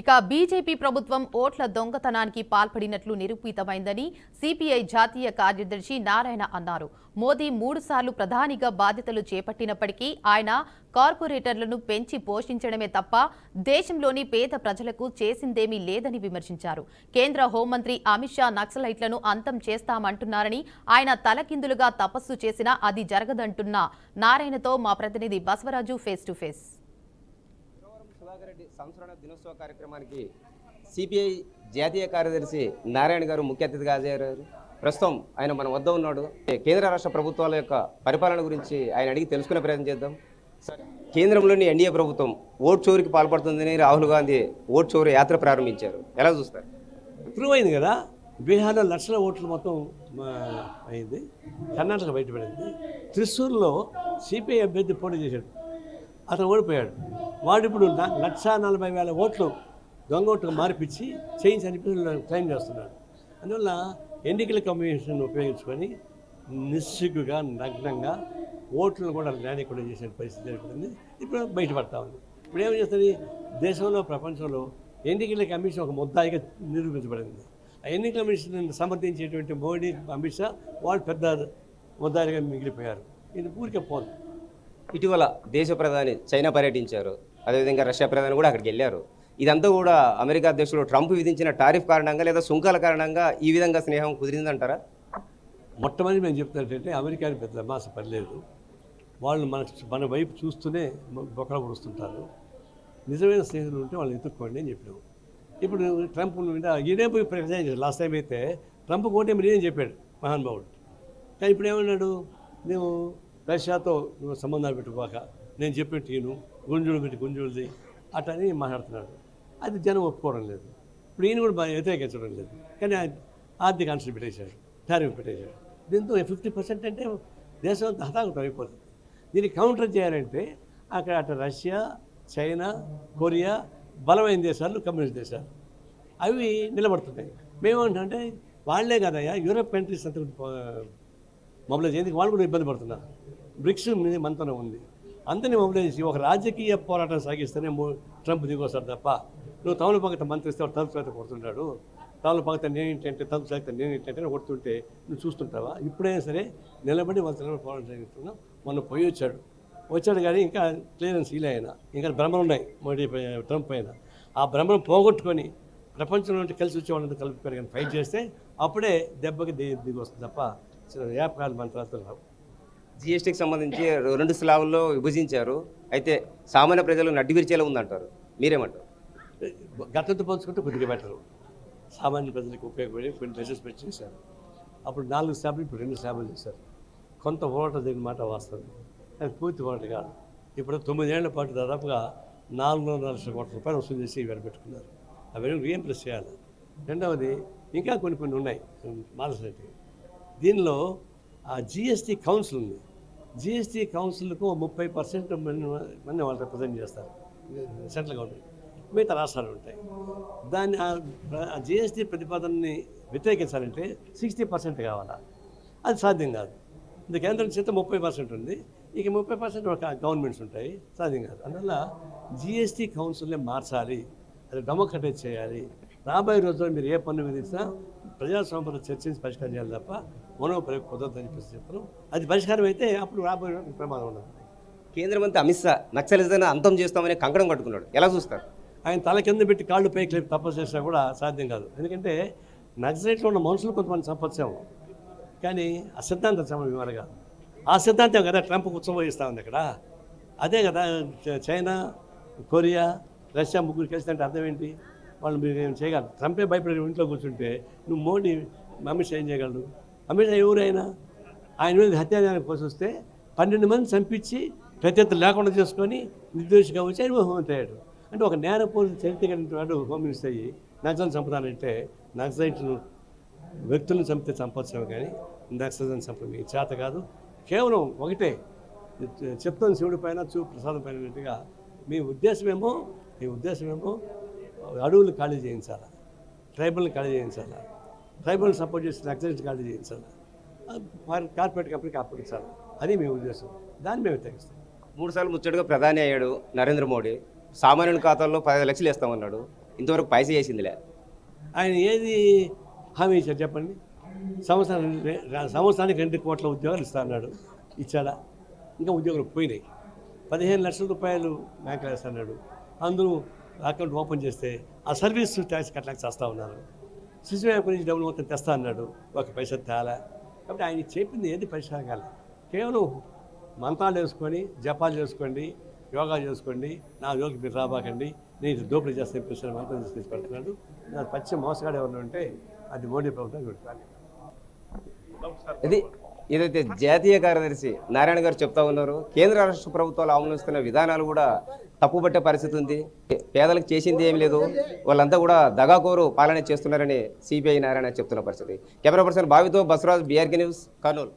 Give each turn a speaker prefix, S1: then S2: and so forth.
S1: ఇక బీజేపీ ప్రభుత్వం ఓట్ల దొంగతనానికి పాల్పడినట్లు నిరూపితమైందని సిపిఐ జాతీయ కార్యదర్శి నారాయణ అన్నారు. మోదీ 3 సార్లు ప్రధానిగా బాధ్యతలు చేపట్టినప్పటికీ ఆయన కార్పొరేటర్లను పెంచి పోషించడమే తప్ప దేశంలోని పేద ప్రజలకు చేసిందేమీ లేదని విమర్శించారు. కేంద్ర హోంమంత్రి అమిత్ షా నక్సలైట్లను అంతం చేస్తామంటున్నారని, ఆయన తలకిందులుగా తపస్సు చేసినా అది జరగదంటున్న నారాయణతో మా ప్రతినిధి Basavaraju face to face.
S2: Reddy సంస్మరణ దినోత్సవ కార్యక్రమానికి సిపిఐ జాతీయ కార్యదర్శి నారాయణ గారు ముఖ్య అతిథిగా హాజరయ్యారు. ప్రస్తుతం ఆయన మన వద్ద ఉన్నాడు. కేంద్ర రాష్ట్ర ప్రభుత్వాల యొక్క పరిపాలన గురించి ఆయన అడిగి తెలుసుకునే ప్రయత్నం చేద్దాం. కేంద్రంలోని ఎన్డీఏ ప్రభుత్వం ఓటు చోరీకి పాల్పడుతుందని రాహుల్ గాంధీ ఓటు చోరీ యాత్ర ప్రారంభించారు. ఎలా చూస్తారు?
S3: ప్రూవ్ అయింది కదా, బీహార్లో లక్షల ఓట్లు మొత్తం అయింది, కర్ణాటక బయటపడింది. త్రిశూర్లో సిపిఐ అభ్యర్థి పోటీ చేశాడు, అతను ఓడిపోయాడు. వాడు ఇప్పుడు 1,40,000 ఓట్లు దొంగ ఓట్లు మార్పించి చేయించి అనిపించి క్లెయిమ్ చేస్తున్నాడు. అందువల్ల ఎన్నికల కమిషన్ ఉపయోగించుకొని నిస్సిగ్గుగా నగ్నంగా ఓట్లను కూడా జ్ఞానికుండా చేసే పరిస్థితి ఏర్పడింది. ఇప్పుడు బయటపడతా ఉంది. ఇప్పుడు ఏం చేస్తుంది, దేశంలో ప్రపంచంలో ఎన్నికల కమిషన్ ఒక ముద్దాయిగా నిరూపించబడింది. ఆ ఎన్నికల కమిషన్ సమర్థించేటువంటి మోడీ, అమిత్ షా వాళ్ళు పెద్ద ముద్దాయిగా మిగిలిపోయారు. ఇది ఊరికే పోదు.
S2: ఇటీవల దేశ ప్రధాని చైనా పర్యటించారు, అదేవిధంగా రష్యా ప్రధాని కూడా అక్కడికి వెళ్ళారు. ఇదంతా కూడా అమెరికా అధ్యక్షుడు ట్రంప్ విధించిన టారిఫ్ కారణంగా లేదా సుంకాల కారణంగా ఈ విధంగా స్నేహం కుదిరిందంటారా?
S3: మొట్టమొదటి మేము చెప్తున్నట్టయితే అమెరికాని పెద్ద మాస పర్లేదు, వాళ్ళు మన వైపు చూస్తూనే బొక్కలు పొడుస్తుంటారు. నిజమైన స్నేహితులు ఉంటే వాళ్ళని ఎత్తుక్కోండి అని చెప్పినాము. ఇప్పుడు ట్రంప్ ఈయనే పోయి ప్రజెంట్ లాస్ట్ టైం అయితే ట్రంప్ కోటే మీరు ఏం చెప్పాడు మహానుభావుడు. కానీ ఇప్పుడు ఏమన్నాడు, నువ్వు రష్యాతో సంబంధాలు పెట్టుకోక నేను చెప్పినట్టు ఈయన గుంజులు పెట్టి గుంజులది అటని మాట్లాడుతున్నాడు. అది జనం ఒప్పుకోవడం లేదు. ఇప్పుడు ఈయన కూడా వ్యతిరేకించడం లేదు. కానీ ఆర్థిక ఆంక్షలు పెట్టేశాడు, టారిఫ్ పెట్టేశాడు. దీంతో 50% అంటే దేశం హతాహతం అయిపోతుంది. దీన్ని కౌంటర్ చేయాలంటే అటు రష్యా, చైనా, కొరియా బలమైన దేశాలు, కమ్యూనిస్ట్ దేశాలు అవి నిలబడుతున్నాయి. మేమేమంటే వాళ్ళే కదయ్యా యూరోప్ కంట్రీస్ అంతా మొబైలైజ్ అయ్యేందుకు వాళ్ళు కూడా ఇబ్బంది పడుతున్నారు. బ్రిక్స్ మనతోనే ఉంది. అందరినీ మొబైలైజ్ చేసి ఒక రాజకీయ పోరాటం సాగిస్తేనే ట్రంప్ దిగొస్తాడు తప్ప, నువ్వు తమల పక్కన మంత్రి ఇస్తే తలుపు చేత కొడుతుంటాడు, తమల పక్కన నేనేంటంటే తలుపు చేత నేనేంటంటే కొడుతుంటే నువ్వు చూస్తుంటావా? ఇప్పుడైనా సరే నిలబడి వాళ్ళ పోరాటం సాగిస్తున్నాం. మొన్న పోయి వచ్చాడు కానీ ఇంకా క్లియరెన్స్ ఇలా అయినా ఇంకా భ్రమలు ఉన్నాయి మోడీ ట్రంప్ పైన. ఆ భ్రమను పోగొట్టుకొని ప్రపంచంలో నుండి కలిసి వచ్చే వాళ్ళంతా కలిపి కానీ ఫైట్ చేస్తే అప్పుడే దెబ్బకి దిగి వస్తుంది తప్ప వ్యాపకాలు మంత్రాలు రావు.
S2: జిఎస్టీకి సంబంధించి 2 స్లాబుల్లో విభజించారు. అయితే సామాన్య ప్రజలు నడ్డి విరిచేలా ఉందంటారు, మీరేమంటారు?
S3: గతంతో పోల్చుకుంటే కొద్దిగా బెటరు. సామాన్య ప్రజలకు ఉపయోగపడి కొన్ని అడ్జస్ట్మెంట్ చేశారు. అప్పుడు 4 స్లాబులు ఇప్పుడు 2 స్లాబులు చేశారు. కొంత ఓట జరిగిన మాట వాస్తవం, అది పూర్తి ఓట కాదు. ఇప్పుడు 9 ఏళ్ల పాటు దాదాపుగా 400 లక్షల కోట్ల రూపాయలు వసూలు చేసి ఇవి పెట్టుకున్నారు. అవన్నీ రీఎంప్రెస్ చేయాలి. రెండవది ఇంకా కొన్ని ఉన్నాయి మానసిక. దీనిలో ఆ జిఎస్టీ కౌన్సిల్ ఉంది. జిఎస్టీ కౌన్సిల్కు 30% మంది వాళ్ళు రిప్రజెంట్ చేస్తారు సెంట్రల్ గవర్నమెంట్, మిగతా రాష్ట్రాలు ఉంటాయి. దాన్ని ఆ జిఎస్టీ ప్రతిపాదనని వ్యతిరేకించాలంటే 60% కావాలా? అది సాధ్యం కాదు. ఇది కేంద్రం చేత 30% ఉంది, ఇక 30% ఒక గవర్నమెంట్స్ ఉంటాయి, సాధ్యం కాదు. అందువల్ల జిఎస్టీ కౌన్సిల్ని మార్చాలి, అది డెమోక్రటైజ్ చేయాలి. రాబోయే రోజుల్లో మీరు ఏ పన్ను విధించినా ప్రజాస్వామ్యంలో చర్చించి పరిష్కారం చేయాలి తప్ప మనోపయోగ కుదరదని చెప్పేసి చెప్తారు. అది పరిష్కారం అయితే అప్పుడు రాబోయే ప్రమాదం ఉండదు.
S2: కేంద్ర మంత్రి అమిత్ షా నక్సలిజాన్ని అంతం చేస్తామని కంకణం కట్టుకున్నాడు, ఎలా చూస్తారు?
S3: ఆయన తల కింద పెట్టి కాళ్ళు పైకి లేపి తపస్సు చేసినా కూడా సాధ్యం కాదు. ఎందుకంటే నక్సలైట్లో ఉన్న మనుషులు కొంతమంది సంపత్సాము, కానీ ఆ సిద్ధాంతం సమయం కాదు. ఆ సిద్ధాంతం కదా ట్రంప్ ఉత్సవం ఉంది అక్కడ. అదే కదా చైనా, కొరియా, రష్యా ముగ్గురు కలిసి అంటే అర్థం ఏంటి? వాళ్ళు మీరు ఏం చేయగలరు? ట్రంపే భయపడే ఇంట్లో కూర్చుంటే నువ్వు మోడీ అమిత్ షా ఏం చేయగలడు? అమిత్ షా ఎవరైనా ఆయన మీద హత్యాచారానికి పోసొస్తే 12 మంది చంపించి ప్రత్యర్థులు లేకుండా చేసుకొని నిర్దోషిగా వచ్చి ఆయన హోంమంత్రి అయ్యాడు. అంటే ఒక నేరపూరిత చరిత్ర కలిగిన వాడు హోమ్ మినిస్టర్ అయ్యి నక్సల్ని చంపుతానంటే నక్సలైట్ను వ్యక్తులను చంపితే చంపొచ్చాము, కానీ నక్సల్ని చంపడం ఈ చేత కాదు. కేవలం ఒకటే చెప్తాను, శివుడి పైన చూపు ప్రసాదం పైన అన్నట్టుగా మీ ఉద్దేశమేమో అడవులు ఖాళీ చేయించాలా, ట్రైబల్ని ఖాళీ చేయించాలా, ట్రైబల్ని సపోర్ట్ చేసి నక్సలైట్స్ ఖాళీ చేయించాలా, కార్పొరేట్ కంపెనీకి అప్పగించాలి. అది మీ ఉద్దేశం. దాన్ని మేము వ్యతిరేకిస్తాం.
S2: 3 సార్లు ముచ్చటగా ప్రధాని అయ్యాడు నరేంద్ర మోడీ. సామాన్యుని ఖాతాల్లో 15 లక్షలు వేస్తామన్నాడు. ఇంతవరకు పైసా చేసిందిలే.
S3: ఆయన ఏది హామీ ఇచ్చారు చెప్పండి? సంవత్సరానికి 2 కోట్ల ఉద్యోగాలు ఇస్తా అన్నాడు. ఇచ్చాడా? ఇంకా ఉద్యోగాలు పోయినాయి. 15 లక్షల రూపాయలు బ్యాంకులో వేస్తున్నాడు. అందరూ అకౌంట్ ఓపెన్ చేస్తే ఆ సర్వీస్ ట్యాక్స్ కట్టలేక చేస్తూ ఉన్నారు. శిశు బ్యాంకు నుంచి డబ్బులు మొత్తం తెస్తా అన్నాడు, ఒక పైసా తేలా. కాబట్టి ఆయన చెప్పింది ఏది పరిష్కారం? కేవలం మంత్రాలు వేసుకొని జపాలు చేసుకోండి, యోగా చేసుకోండి, నా జోలికి మీరు రాబాకండి, నేను దోపిడీ చేస్తే చెప్పేసి మంత్రం తీసుకొచ్చి పెడుతున్నాడు. నాకు పచ్చి మోసగాడు ఎవరు ఉంటే అది మోడీ ప్రభుత్వం పెడతారు.
S2: ఏదైతే జాతీయ కార్యదర్శి నారాయణ గారు చెప్తా ఉన్నారు, కేంద్ర రాష్ట్ర ప్రభుత్వాలు అవలంబిస్తున్న విధానాలు కూడా తప్పుపట్టే పరిస్థితి ఉంది. పేదలకు చేసింది ఏం లేదు, వాళ్ళంతా కూడా దగాకోరు పాలన చేస్తున్నారని సిపిఐ నారాయణ చెప్తున్న పరిస్థితి. కెమెరా పర్సన్ భావితో బసవరాజ్, బీఆర్కే న్యూస్, కర్నూలు.